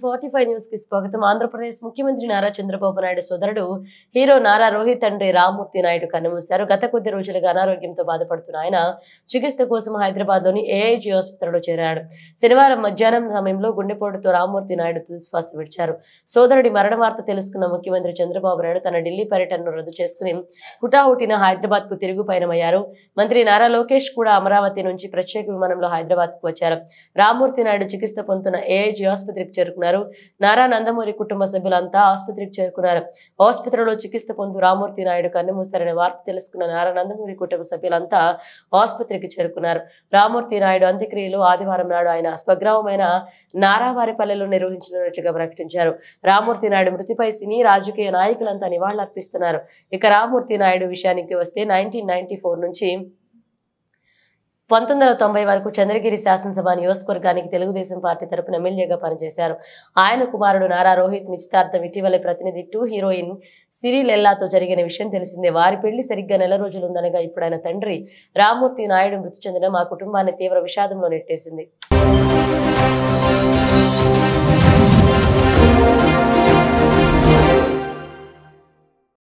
45 news కి స్వాగతం. ఆంధ్రప్రదేశ్ ముఖ్యమంత్రి నారా చంద్రబాబు నాయుడు సోదరుడు హీరో నారా రోహిత్ తండ్రి రామ్మూర్తి నాయుడు కన్నుమూశారు. గత కొద్ది రోజులుగా అనారోగ్యంతో బాధపడుతున్న ఆయన చికిత్స కోసం హైదరాబాద్ లోని ఏఐజీ ఆసుపత్రిలో చేరాడు. శనివారం మధ్యాహ్నం సమయంలో గుండెపోటుతో రామ్మూర్తి నాయుడు తుదిశ్వాస విడిచారు. సోదరుడి మరణ వార్త తెలుసుకున్న ముఖ్యమంత్రి చంద్రబాబు నాయుడు తన ఢిల్లీ పర్యటనను రద్దు చేసుకుని హుటాహుటిన హైదరాబాద్ కు తిరుగు పయనమయ్యారు. మంత్రి నారా లోకేష్ కూడా అమరావతి నుంచి ప్రత్యేక విమానంలో హైదరాబాద్ కు వచ్చారు. రామ్మూర్తి నాయుడు చికిత్స పొందుతున్న ఏఐజీ ఆసుపత్రికి చేరుకున్నారు. నారా నందమూరి కుటుంబ సభ్యులంతా ఆసుపత్రికి చేరుకున్నారు. ఆసుపత్రిలో చికిత్స పొందు రామ్మూర్తి నాయుడు కన్నుమూశారనే వార్త తెలుసుకున్న నారా నందమూరి కుటుంబ సభ్యులంతా ఆసుపత్రికి చేరుకున్నారు. రామ్మూర్తి నాయుడు అంత్యక్రియలు ఆదివారం నాడు ఆయన స్వగ్రామమైన నారావారిపల్లెలో నిర్వహించనున్నట్లుగా ప్రకటించారు. రామ్మూర్తి నాయుడు మృతిపై సినీ రాజకీయ నాయకులంతా నివాళులర్పిస్తున్నారు. ఇక రామ్మూర్తి నాయుడు విషయానికి వస్తే 1994 నుంచి 1990 వరకు చంద్రగిరి శాసనసభ నియోజకవర్గానికి తెలుగుదేశం పార్టీ తరపున ఎమ్మెల్యేగా పనిచేశారు. ఆయన కుమారుడు నారా రోహిత్ నిశ్చితార్థం ఇటీవలే ప్రతినిధి 2 హీరోయిన్ సిరిల్ ఎల్లాతో జరిగిన విషయం తెలిసిందే. వారి పెళ్లి సరిగ్గా నెల రోజులుందనగా ఇప్పుడు ఆయన తండ్రి రామ్మూర్తి నాయుడు మృతి చెందడం ఆ కుటుంబాన్ని తీవ్ర విషాదంలో నెట్టేసింది.